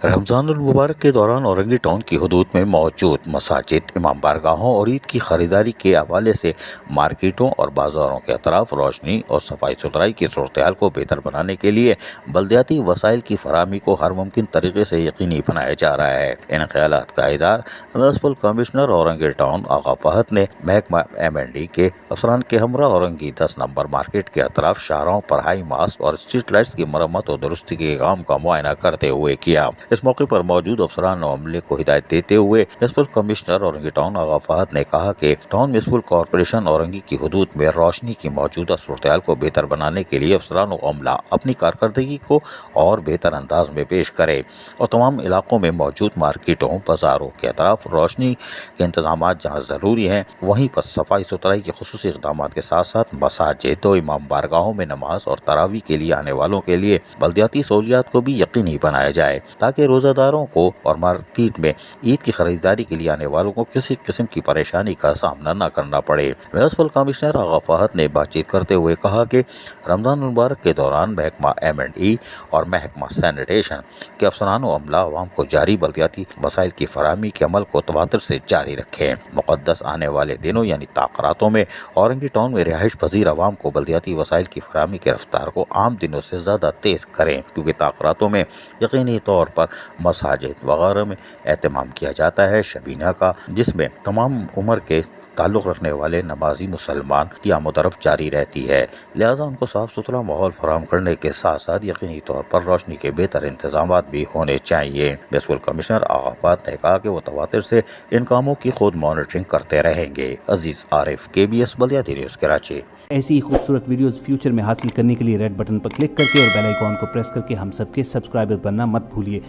رمضان المبارک کے دوران اورنگی ٹاؤن کی حدود میں موجود مساجد، امام بارگاہوں اور عید کی خریداری کے حوالے سے مارکیٹوں اور بازاروں کے اطراف روشنی اور صفائی ستھرائی کی صورتحال کو بہتر بنانے کے لیے بلدیاتی وسائل کی فراہمی کو ہر ممکن طریقے سے یقینی بنایا جا رہا ہے۔ ان خیالات کا اظہار میونسپل کمشنر اورنگی ٹاؤن آغا فہد نے محکمہ M&D کے افسران کے ہمراہ اورنگی 10 نمبر مارکیٹ کے اطراف شاہراہوں پر ہائی ماسک اور اسٹریٹ لائٹس کی مرمت و درستی کے کام کا معائنہ کرتے ہوئے کیا۔ اس موقع پر موجود افسران و عملے کو ہدایت دیتے ہوئے میونسپل کمشنر اورنگی ٹاؤن آغا فہد نے کہا کہ ٹاؤن میونسپل کارپوریشن اورنگی کی حدود میں روشنی کی موجودہ صورتحال کو بہتر بنانے کے لیے افسران و عملہ اپنی کارکردگی کو اور بہتر انداز میں پیش کرے اور تمام علاقوں میں موجود مارکیٹوں، بازاروں کے اطراف روشنی کے انتظامات جہاں ضروری ہیں وہیں پر صفائی ستھرائی کے خصوصی اقدامات کے ساتھ ساتھ مساجد و امام بارگاہوں میں نماز اور تراویح کے لیے آنے والوں کے لیے بلدیاتی سہولیات کو بھی یقینی بنایا جائے تاکہ روزہ داروں کو اور مارکیٹ میں عید کی خریداری کے لیے آنے والوں کو کسی قسم کی پریشانی کا سامنا نہ کرنا پڑے۔ میونسپل کمشنر آغا فہد نے بات چیت کرتے ہوئے کہا کہ رمضان المبارک کے دوران محکمہ M&E اور محکمہ سینیٹیشن کے افسران و عملہ عوام کو جاری بلدیاتی وسائل کی فراہمی کے عمل کو تواتر سے جاری رکھیں۔ مقدس آنے والے دنوں یعنی تاخراتوں میں اورنگی ٹاؤن میں رہائش پذیر عوام کو بلدیاتی وسائل کی فراہمی کی رفتار کو عام دنوں سے زیادہ تیز کریں، کیونکہ تاخراتوں میں یقینی طور پر مساجد وغیرہ میں اہتمام کیا جاتا ہے شبینہ کا، جس میں تمام عمر کے تعلق رکھنے والے نمازی مسلمان کی آمد و رفت جاری رہتی ہے، لہٰذا ان کو صاف ستھرا ماحول فراہم کرنے کے ساتھ ساتھ یقینی طور پر روشنی کے بہتر انتظامات بھی ہونے چاہیے۔ میونسپل کمشنر آغا فہد نے کہا کہ وہ تواتر سے ان کاموں کی خود مانیٹرنگ کرتے رہیں گے۔ عزیز عارف، KBS بلدیاتی نیوز کراچی۔ ایسی ہی خوبصورت ویڈیوز فیوچر میں حاصل کرنے کے لیے ریڈ بٹن پر کلک کر کے اور بیل آئیکن کو پریس کر کے ہم سب کے سبسکرائبر بننا مت بھولیے۔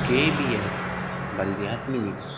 KBS بلدیاتی نیوز۔